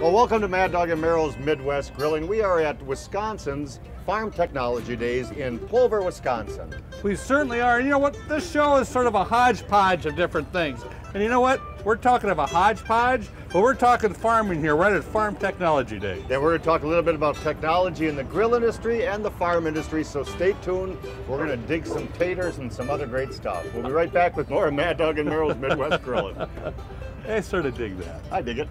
Well, welcome to Mad Dog and Merrill's Midwest Grilling. We are at Wisconsin's Farm Technology Days in Pulver, Wisconsin. We certainly are. And you know what? This show is sort of a hodgepodge of different things. And you know what? We're talking of a hodgepodge, but we're talking farming here, right at Farm Technology Day. Yeah, we're going to talk a little bit about technology in the grill industry and the farm industry, so stay tuned. We're going to dig some taters and some other great stuff. We'll be right back with more of Mad Dog and Merrill's Midwest Grilling. I sort of dig that. I dig it.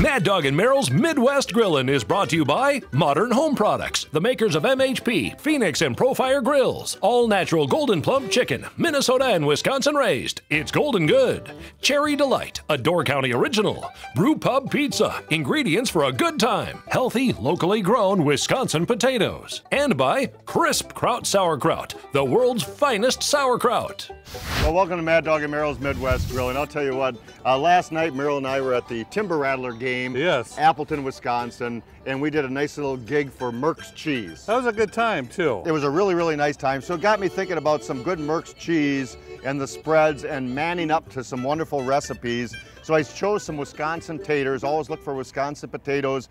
Mad Dog and Merrill's Midwest Grillin' is brought to you by Modern Home Products, the makers of MHP, Phoenix, and Profire Grills. All natural Golden Plump chicken, Minnesota and Wisconsin raised. It's golden good. Cherry Delight, a Door County original. Brew Pub Pizza, ingredients for a good time. Healthy, locally grown Wisconsin potatoes. And by Crisp Kraut Sauerkraut, the world's finest sauerkraut. Well, welcome to Mad Dog and Merrill's Midwest Grilling. I'll tell you what, last night Merrill and I were at the Timber Rattler game, Yes. Appleton, Wisconsin, and we did a nice little gig for Merck's Cheese. That was a good time, too. It was a really, really nice time. So it got me thinking about some good Merck's cheese and the spreads and manning up to some wonderful recipes. So I chose some Wisconsin taters, always look for Wisconsin potatoes,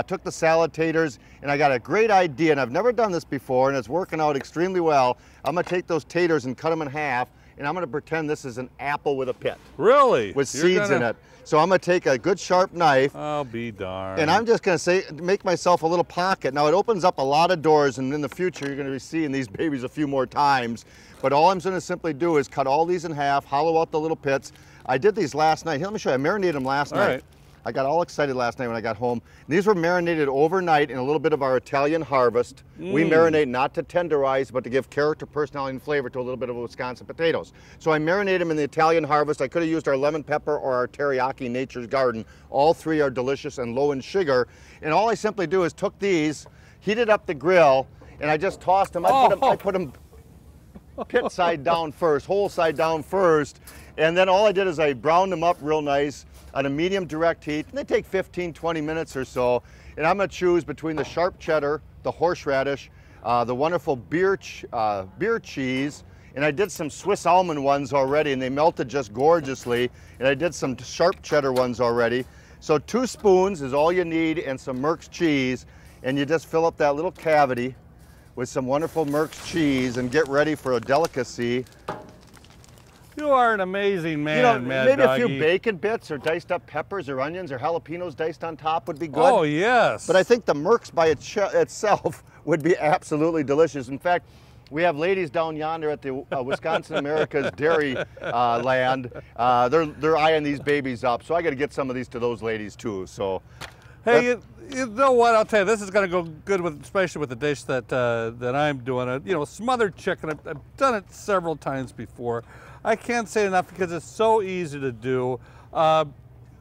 took the salad taters, and I got a great idea, and I've never done this before, and it's working out extremely well. I'm gonna take those taters and cut them in half, and I'm gonna pretend this is an apple with a pit. Really? With seeds in it. So I'm gonna take a good sharp knife. I'll be darned. And I'm just gonna make myself a little pocket. Now it opens up a lot of doors, and in the future you're gonna be seeing these babies a few more times. But all I'm gonna simply do is cut all these in half, hollow out the little pits. I did these last night. Here, let me show you. I marinated them last night. Right. I got all excited last night when I got home. These were marinated overnight in a little bit of our Italian harvest. We marinate not to tenderize, but to give character, personality, and flavor to a little bit of Wisconsin potatoes. So I marinated them in the Italian harvest. I could have used our lemon pepper or our teriyaki Nature's Garden. All three are delicious and low in sugar. And all I simply do is took these, heated up the grill, and I just tossed them. I put them pit side down first, whole side down first. And then all I did is I browned them up real nice on a medium direct heat. And they take 15, 20 minutes or so. And I'm gonna choose between the sharp cheddar, the horseradish, the wonderful beer cheese, and I did some Swiss almond ones already, and they melted just gorgeously. And I did some sharp cheddar ones already. So 2 spoons is all you need, and some Merck's cheese. And you just fill up that little cavity with some wonderful Merck's cheese and get ready for a delicacy. You are an amazing man, You know, Mad maybe Doggy. a few bacon bits or diced up peppers or onions or jalapenos diced on top would be good. Oh, yes. But I think the Merck's by itself would be absolutely delicious. In fact, we have ladies down yonder at the Wisconsin America's Dairy Land. They're eyeing these babies up, so I got to get some of these to those ladies too. So, hey, you know what? I'll tell you, this is going to go good with, especially with the dish that that I'm doing. You know, smothered chicken. I've done it several times before. I can't say enough because it's so easy to do.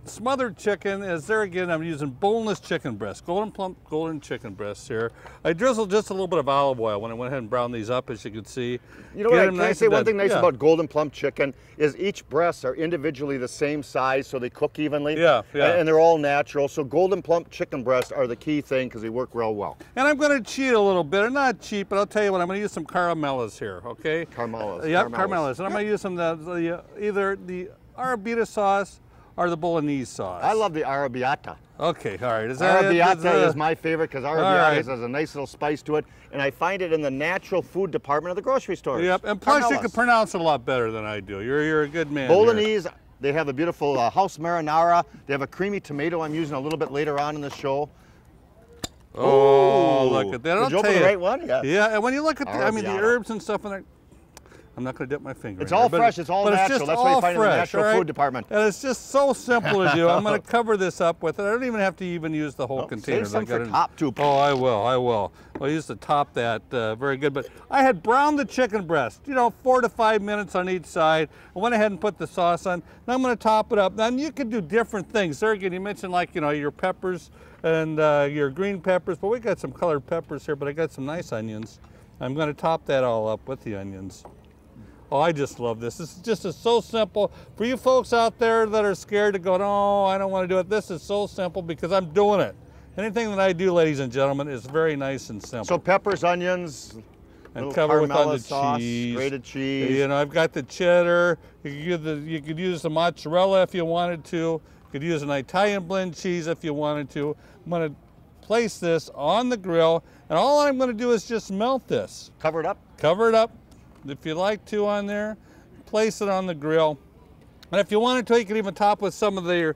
Smothered chicken is there again. I'm using boneless chicken breast, golden plump golden chicken breasts here. I drizzled just a little bit of olive oil when I went ahead and browned these up, as you can see. You know what? Can I say one thing nice about golden plump chicken is each breasts are individually the same size, so they cook evenly. Yeah, yeah. And they're all natural. So golden plump chicken breasts are the key thing because they work real well. And I'm going to cheat a little bit, or not cheat, but I'll tell you what. I'm going to use some caramellas here. Okay. Caramellas. Yep, caramellas. And I'm going to use some either the arrabbiata sauce or the bolognese sauce. I love the arrabbiata. Okay, all right. Arrabbiata is my favorite because arrabbiata right. has a nice little spice to it, and I find it in the natural food department of the grocery stores. Yep, and plus you Carmelas. can pronounce it a lot better than I do. You're a good man. Bolognese, they have a beautiful house marinara. They have a creamy tomato I'm using a little bit later on in the show. Oh, look at that. Did you open the right one? Yeah. Yeah, and when you look at the Arrabbiata. herbs and stuff in there, I'm not going to dip my finger It's in all there, fresh, it's all but natural. just That's what you all find in the fresh, natural all right? food department. And it's just so simple to do. I'm going to cover this up with it. I don't even have to even use the whole container. Save some I got for it. top too. Oh, I will. I'll use to top that very good. But I had browned the chicken breast, 4 to 5 minutes on each side. I went ahead and put the sauce on. Now I'm going to top it up. Now you can do different things. There again, you mentioned your peppers and your green peppers, but we got some colored peppers here, but I got some nice onions. I'm going to top that all up with the onions. Oh, I just love this. This is just so simple. For you folks out there that are scared to go, no, I don't want to do it. This is so simple because I'm doing it. Anything that I do, ladies and gentlemen, is very nice and simple. So peppers, onions, and cover with on the sauce, cheese. grated cheese. I've got the cheddar. You could use the mozzarella if you wanted to. Could use an Italian blend cheese if you wanted to. I'm going to place this on the grill, and all I'm going to do is just melt this. Cover it up. Cover it up if you like to on there. Place it on the grill. And if you wanted to, you can even top with some of their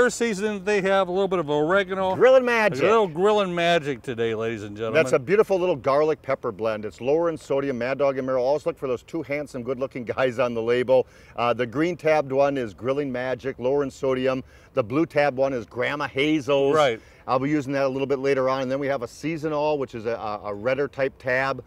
seasoning. They have a little bit of oregano. Grillin' magic. A little grilling magic today, ladies and gentlemen. That's a beautiful little garlic pepper blend. It's lower in sodium. Mad Dog and Merrill always look for those two handsome, good-looking guys on the label. The green tabbed one is Grilling Magic, lower in sodium. The blue tabbed one is Grandma Hazel's. Right. I'll be using that a little bit later on. And then we have a seasonal, which is a redder type tab.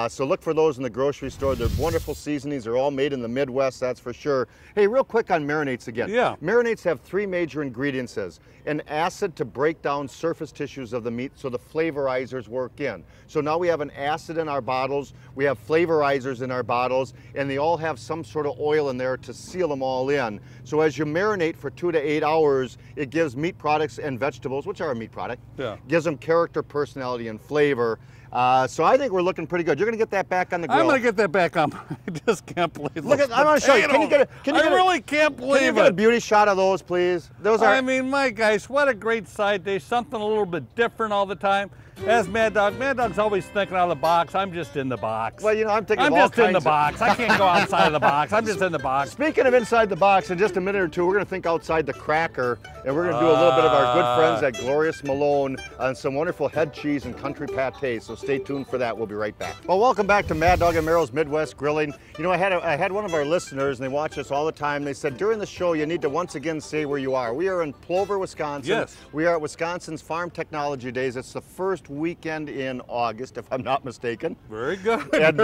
So look for those in the grocery store. They're wonderful seasonings. They're all made in the Midwest, that's for sure. Hey, real quick on marinades again. Yeah. Marinades have three major ingredients. An acid to break down surface tissues of the meat so the flavorizers work in. So now we have an acid in our bottles, we have flavorizers in our bottles, and they all have some sort of oil in there to seal them all in. So as you marinate for 2 to 8 hours, it gives meat products and vegetables, which are a meat product, gives them character, personality, and flavor. So I think we're looking pretty good. You're going to get that back on the grill. I'm going to get that back on. I just can't believe Look at, I want to show you. Can you get it? I really can't believe Can you get a beauty shot of those, please? Those are. I mean, my guys, what a great side dish. Something a little bit different all the time. As Mad Dog's always thinking out of the box. I'm just in the box. Well, you know, I'm thinking I'm of all just in the kinds box. I can't go outside of the box. I'm just in the box. Speaking of inside the box, in just a minute or two, we're going to think outside the cracker, and we're going to do a little bit of our good friends at Glorious Malone on some wonderful head cheese and country pâté. So stay tuned for that. We'll be right back. Well, welcome back to Mad Dog and Merrill's Midwest Grilling. You know, I had one of our listeners, and they watch us all the time. They said during the show, you need to once again say where you are. We are in Plover, Wisconsin. Yes. We are at Wisconsin's Farm Technology Days. It's the first weekend in August, if I'm not mistaken. Very good. And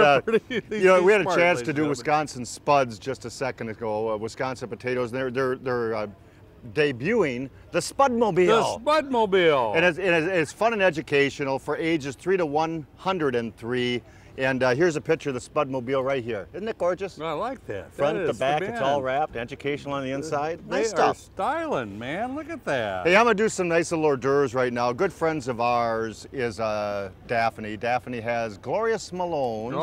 you know, we had a chance to do Wisconsin Spuds just a second ago. Wisconsin potatoes. They're debuting the Spudmobile. The Spudmobile. And it's fun and educational for ages 3 to 103. And here's a picture of the Spudmobile right here. Isn't it gorgeous? I like that. Front that to is back, the it's man. all wrapped, educational on the inside. Nice They are stuff. styling, man. Look at that. Hey, I'm gonna do some nice little hors d'oeuvres right now. Good friends of ours is Daphne. Daphne has Glorious Malone's.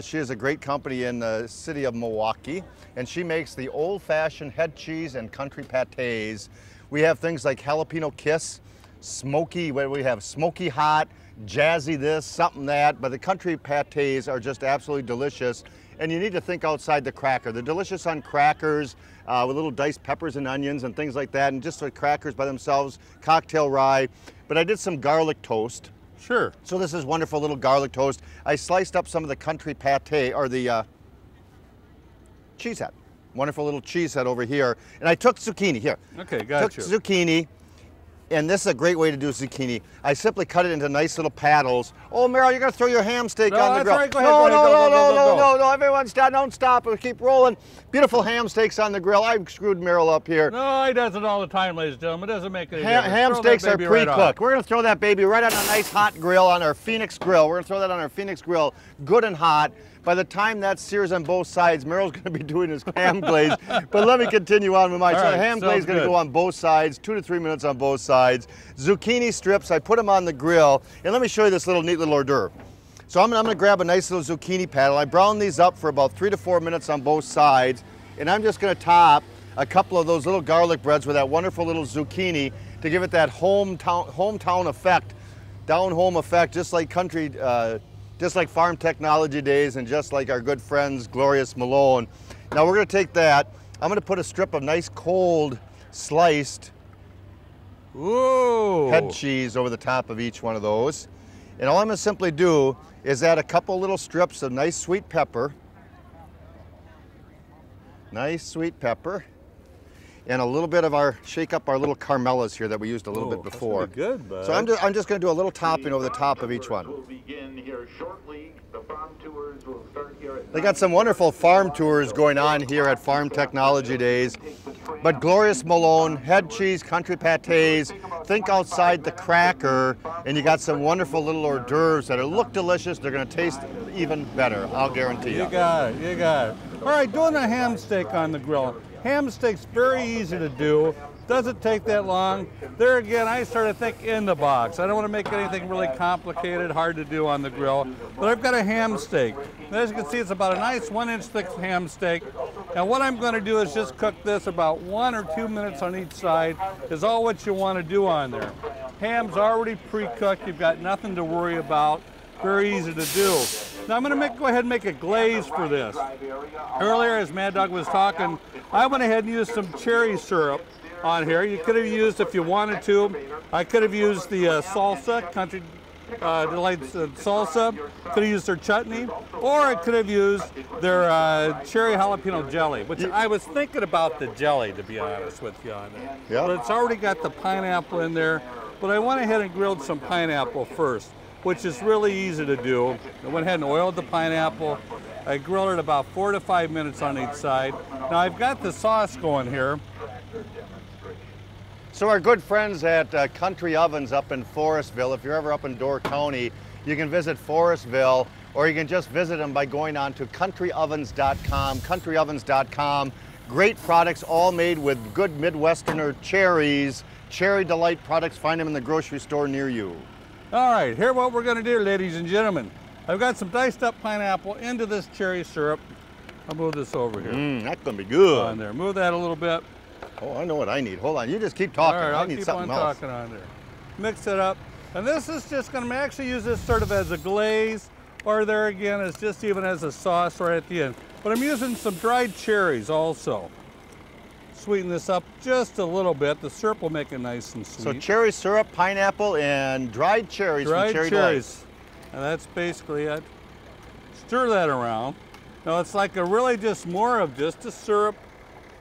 She has a great company in the city of Milwaukee, and she makes the old-fashioned head cheese and country pâtés. We have things like jalapeno kiss, smoky, what do we have? Smoky hot, jazzy this, something that, but the country pâtés are just absolutely delicious. And you need to think outside the cracker. They're delicious on crackers with little diced peppers and onions and things like that, and just the crackers by themselves, cocktail rye. But I did some garlic toast. Sure. So this is wonderful little garlic toast. I sliced up some of the country pâté, or the cheese head. Wonderful little cheese head over here. And I took zucchini, here. Okay, gotcha. Took zucchini, and this is a great way to do zucchini. I simply cut it into nice little paddles. Oh, Merrill, you're gonna throw your ham steak on the grill. Right. Go ahead, go ahead. No, everyone stop, don't stop, we'll keep rolling. Beautiful ham steaks on the grill. I've screwed Merrill up here. No, he does it all the time, ladies and gentlemen. It doesn't make any difference. Ham steaks are right pre-cooked. We're gonna throw that baby right on a nice hot grill on our Phoenix grill. We're gonna throw that on our Phoenix grill, good and hot. By the time that sears on both sides, Merrill's going to be doing his ham glaze. But let me continue on with my. So the ham glaze is going to go on both sides, 2 to 3 minutes on both sides. Zucchini strips, I put them on the grill. And let me show you this neat little hors d'oeuvre. So I'm going to grab a nice little zucchini paddle. I brown these up for about 3 to 4 minutes on both sides. And I'm just going to top a couple of those little garlic breads with that wonderful little zucchini to give it that hometown effect, down-home effect, just like country. Just like Farm Technology Days and just like our good friends Glorious Malone. Now we're going to take that, I'm going to put a strip of nice cold sliced head cheese over the top of each one of those. And all I'm going to simply do is add a couple little strips of nice sweet pepper. Nice sweet pepper. And a little bit of shake up our little Carmelas here that we used a little bit before. That's pretty good, bud. So I'm just going to do a little topping over the top of each one. We'll begin here shortly. The farm tours will start here at They got some wonderful farm tours going on here at Farm Technology Days. But Glorious Malone, head cheese, country pâtés, think outside the cracker, and you got some wonderful little hors d'oeuvres that look delicious. They're going to taste even better, I'll guarantee you. You got it, you got it. All right, doing a ham steak on the grill. Ham steak's very easy to do. Doesn't take that long. There again, I started thinking in the box. I don't want to make anything really complicated, hard to do on the grill. But I've got a ham steak. And as you can see, it's about a nice 1-inch thick ham steak. Now what I'm going to do is just cook this about 1 or 2 minutes on each side is all what you want to do on there. Ham's already pre-cooked. You've got nothing to worry about. Very easy to do. Now I'm going to go ahead and make a glaze for this. Earlier, as Mad Dog was talking, I went ahead and used some cherry syrup on here. You could have used, if you wanted to, I could have used the salsa, Country Delights salsa. Could have used their chutney, or I could have used their cherry jalapeno jelly, which I was thinking about the jelly, to be honest with you on it. Yep. But it's already got the pineapple in there. But I went ahead and grilled some pineapple first, which is really easy to do. I went ahead and oiled the pineapple. I grilled it about 4 to 5 minutes on each side. Now I've got the sauce going here. So our good friends at Country Ovens up in Forestville, if you're ever up in Door County, you can visit Forestville, or you can just visit them by going on to countryovens.com, countryovens.com. Great products, all made with good Midwesterner cherries, Cherry Delight products. Find them in the grocery store near you. All right, here's what we're gonna do, ladies and gentlemen. I've got some diced up pineapple into this cherry syrup. I'll move this over here. That's gonna be good. On there, move that a little bit. Oh, I know what I need. Hold on, you just keep talking. All right, I I'll need keep something on else. talking on there. Mix it up. And this is just gonna actually use this sort of as a glaze, or there again, it's just even as a sauce right at the end. But I'm using some dried cherries also. Sweeten this up just a little bit. The syrup will make it nice and sweet. So cherry syrup, pineapple, and dried cherries from Cherry cherries. And that's basically it. Stir that around. Now it's like a really just more of just a syrup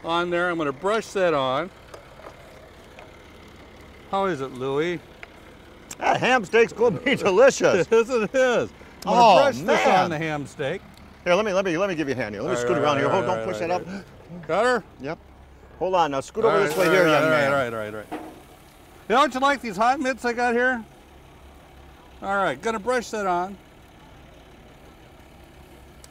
on there. I'm going to brush that on. How is it, Louie? That ham steak's gonna be delicious. Yes, it is. I'm Oh, going to brush this man. on the ham steak. Here, let me give you a hand here. Let me scoot around here. Hold, don't push that up. Got her? Yep. Hold on, now scoot over this way here, young man. Right. You know, don't you like these hot mitts I got here? All right, gonna brush that on.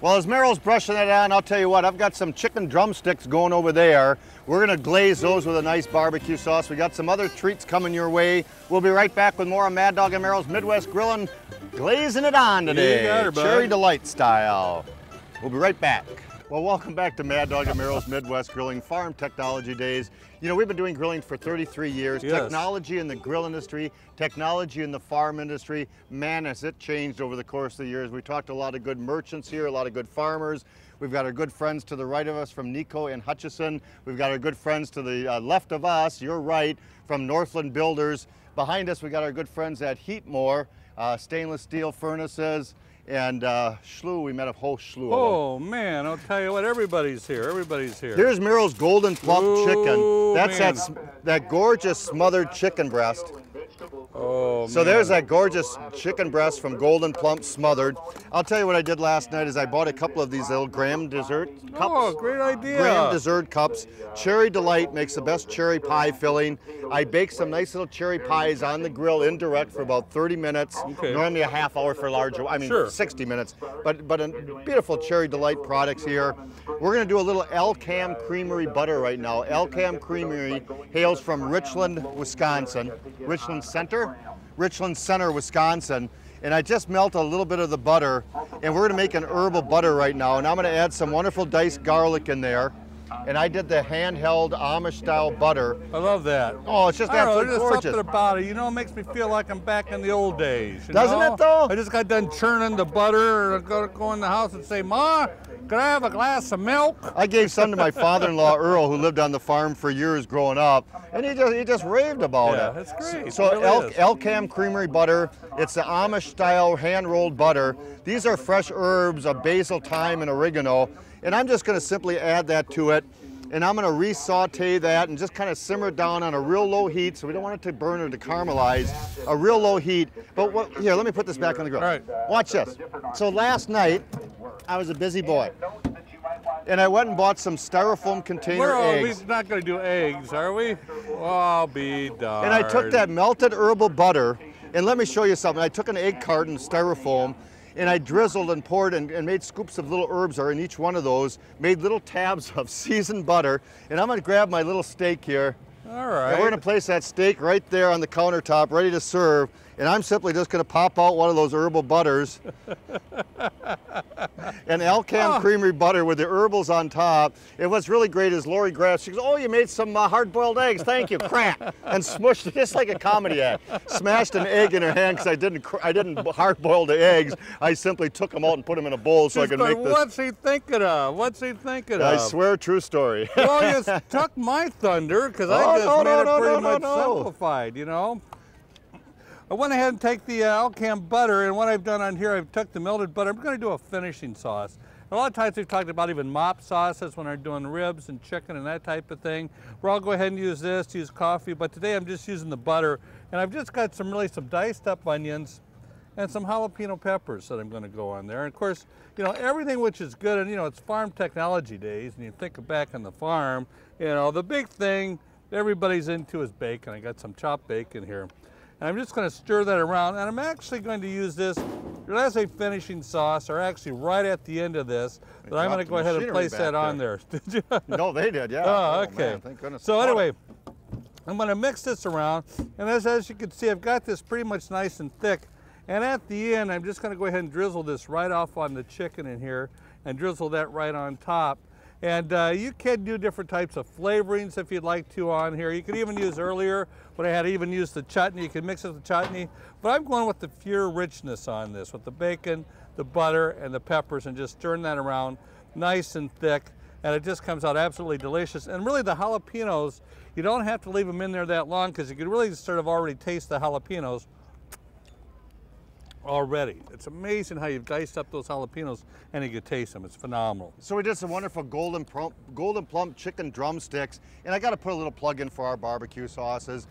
Well, as Meryl's brushing that on, I'll tell you what, I've got some chicken drumsticks going over there. We're gonna glaze those with a nice barbecue sauce. We got some other treats coming your way. We'll be right back with more on Mad Dog and Meryl's Midwest Grillin', glazing it on today. You got her, bud. Cherry Delight style. We'll be right back. Well, welcome back to Mad Dog and Meryl's Midwest Grilling Farm Technology Days. You know, we've been doing grilling for 33 years. Yes. Technology in the grill industry, technology in the farm industry, man, has it changed over the course of the years. We talked to a lot of good merchants here, a lot of good farmers. We've got our good friends to the right of us from Nico and Hutchison. We've got our good friends to the left of us, your right, from Northland Builders. Behind us, we got our good friends at Heatmore, stainless steel furnaces. And Schlu, we met a whole slew of them. Oh man, I'll tell you what, everybody's here. Here's Meryl's Golden Plump Ooh, chicken. That's man. that gorgeous smothered chicken breast. Oh, So there's that gorgeous chicken breast from Golden Plump smothered. I'll tell you what I did last night is I bought a couple of these little Graham dessert cups. Oh, great idea. Graham dessert cups. Cherry Delight makes the best cherry pie filling. I baked some nice little cherry pies on the grill indirect for about 30 minutes. Okay. Normally a half hour for larger, Sure. 60 minutes. But a beautiful Cherry Delight products here. We're gonna do a little El-Cam Creamery butter right now. El-Cam Creamery hails from Richland, Wisconsin. Richland Center, Wisconsin. And I just melt a little bit of the butter, and we're gonna make an herbal butter right now. And I'm gonna add some wonderful diced garlic in there. And I did the handheld Amish style butter. I love that. Oh, it's just I don't know, absolutely there's gorgeous. something about it. You know, it makes me feel like I'm back in the old days. You Doesn't know? it, though? I just got done churning the butter, and go in the house and say, "Ma, could I have a glass of milk?" I gave some to my father-in-law Earl, who lived on the farm for years growing up, and he just raved about Yeah, it. that's great. So It really is. El-Cam Creamery butter, it's the Amish-style hand-rolled butter. These are fresh herbs of basil, thyme, and oregano, and I'm just going to simply add that to it, and I'm going to re-saute that and just kind of simmer it down on a real low heat, so we don't want it to burn or to caramelize. A real low heat. But here, let me put this back on the grill. All right. Watch this. So last night, I was a busy boy. And I went and bought some styrofoam container eggs. We're not going to do eggs, are we? Oh, I'll be darned. And I took that melted herbal butter, and let me show you something. I took an egg carton, styrofoam, and I drizzled and poured and made scoops of little herbs in each one of those, made little tabs of seasoned butter, and I'm gonna grab my little steak here. All right. And we're gonna place that steak right there on the countertop, ready to serve, and I'm simply just gonna pop out one of those herbal butters. And Elkham Creamery butter with the herbals on top. And what's really great is Lori Graff, she goes, oh, you made some hard-boiled eggs, thank you, crack. And smushed it just like a comedy act. Smashed an egg in her hand because I didn't hard-boil the eggs. I simply took them out and put them in a bowl so I could make this. What's he thinking of? What's he thinking of? I swear, true story. Well, you took my thunder because I just made it pretty much simplified, you know. I went ahead and take the Elkham butter, and what I've done on here, I've took the melted butter. I'm going to do a finishing sauce. A lot of times we've talked about even mop sauces when I'm doing ribs and chicken and that type of thing. Where I'll go ahead and use this, use coffee, but today I'm just using the butter, and I've just got some diced up onions and some jalapeno peppers that I'm going to go on there. And of course, you know, everything which is good, and you know, it's farm technology days, and you think back on the farm, you know, the big thing everybody's into is bacon. I got some chopped bacon here. And I'm just going to stir that around, and I'm actually going to use this as a finishing sauce, or actually right at the end of this, but I'm going to go ahead and place that on there. Did you? No, they did, yeah. Oh, okay. Man, thank goodness. So anyway, I'm going to mix this around, and as you can see, I've got this pretty much nice and thick. And at the end, I'm just going to go ahead and drizzle this right off on the chicken in here, and drizzle that right on top. And you can do different types of flavorings if you'd like to on here. You could even use earlier when I had even used the chutney. You can mix it with the chutney. But I'm going with the pure richness on this, with the bacon, the butter, and the peppers, and just stirring that around nice and thick. And it just comes out absolutely delicious. And really the jalapenos, you don't have to leave them in there that long because you can really sort of already taste the jalapenos already. It's amazing how you've diced up those jalapenos and you can taste them. It's phenomenal. So we did some wonderful golden plump chicken drumsticks, and I got to put a little plug in for our barbecue sauces.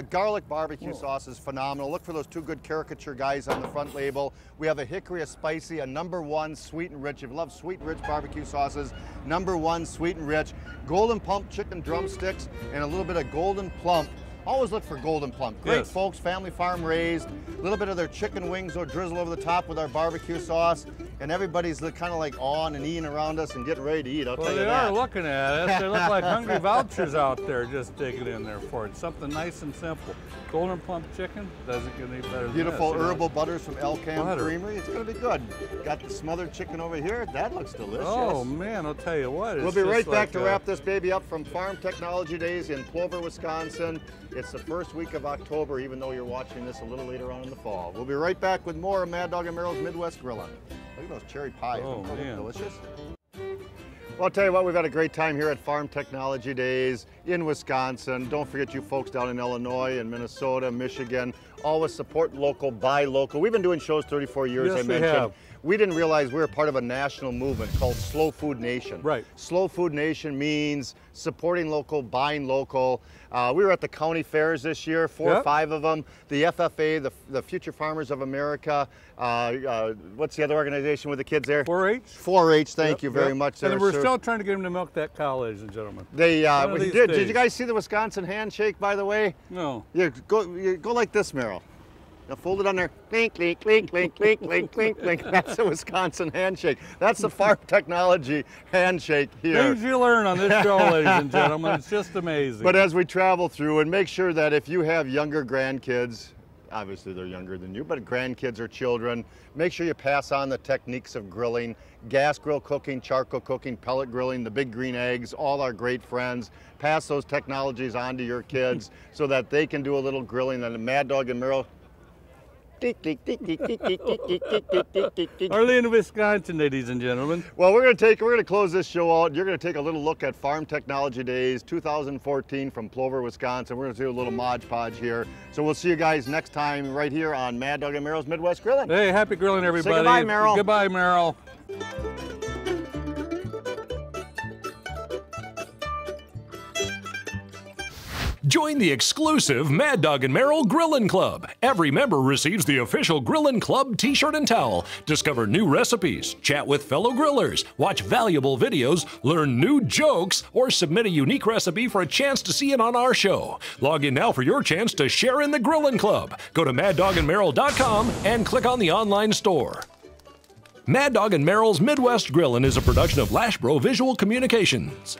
Garlic barbecue sauce is phenomenal. Look for those two good caricature guys on the front label. We have a hickory, a spicy, a #1 sweet and rich. If you love sweet and rich barbecue sauces, #1 sweet and rich. Golden plump chicken drumsticks and a little bit of golden plump. Always look for golden plump. Great yes. Folks, family farm raised. A little bit of their chicken wings or drizzle over the top with our barbecue sauce. And everybody's kind of like on and eating around us and getting ready to eat, I'll tell you that. Well, they are looking at us. They look like hungry vouchers out there just digging in there for it. Something nice and simple. Golden plump chicken doesn't get any better than Beautiful this, herbal butters from Elkham Creamery. It's going to be good. Got the smothered chicken over here. That looks delicious. Oh, man, I'll tell you what. We'll be right back to wrap this baby up from Farm Technology Days in Plover, Wisconsin. It's the first week of October, even though you're watching this a little later on in the fall. We'll be right back with more of Mad Dog and Merrill's Midwest Grillin'. Look at those cherry pies. Oh, man. Delicious. Well, I'll tell you what, we've had a great time here at Farm Technology Days in Wisconsin. Don't forget you folks down in Illinois and Minnesota, Michigan. Always support local, buy local. We've been doing shows 34 years, yes, I mentioned. We have. We didn't realize we were part of a national movement called Slow Food Nation. Right. Slow Food Nation means supporting local, buying local. We were at the county fairs this year, 4 or 5 of them. The FFA, the Future Farmers of America. What's the other organization with the kids there? 4-H. 4-H, thank you very much. And we're still trying to get them to milk that cow, ladies and gentlemen. They did you guys see the Wisconsin handshake, by the way? No. You go like this, Merrill. Now fold it on there. Clink, clink, clink, clink, clink, clink, clink, clink. That's the Wisconsin handshake. That's the Farm Technology handshake here. Things you learn on this show, ladies and gentlemen. It's just amazing. But as we travel through, and make sure that if you have younger grandkids, obviously they're younger than you, but grandkids or children, make sure you pass on the techniques of grilling, gas grill cooking, charcoal cooking, pellet grilling, the big green eggs, all our great friends. Pass those technologies on to your kids so that they can do a little grilling. And Mad Dog and Merrill, Arlene, Wisconsin, ladies and gentlemen. Well, we're gonna close this show out. You're gonna take a little look at Farm Technology Days 2014 from Plover, Wisconsin. We're gonna do a little Mod Podge here. So we'll see you guys next time right here on Mad Dog and Merrill's Midwest Grillin'. Hey, happy grilling, everybody. Say goodbye, Merrill. Goodbye, Merrill. Join the exclusive Mad Dog and Merrill Grillin' Club. Every member receives the official Grillin' Club t-shirt and towel. Discover new recipes, chat with fellow grillers, watch valuable videos, learn new jokes, or submit a unique recipe for a chance to see it on our show. Log in now for your chance to share in the Grillin' Club. Go to maddogandmerrill.com and click on the online store. Mad Dog and Merrill's Midwest Grillin' is a production of Lashbro Visual Communications.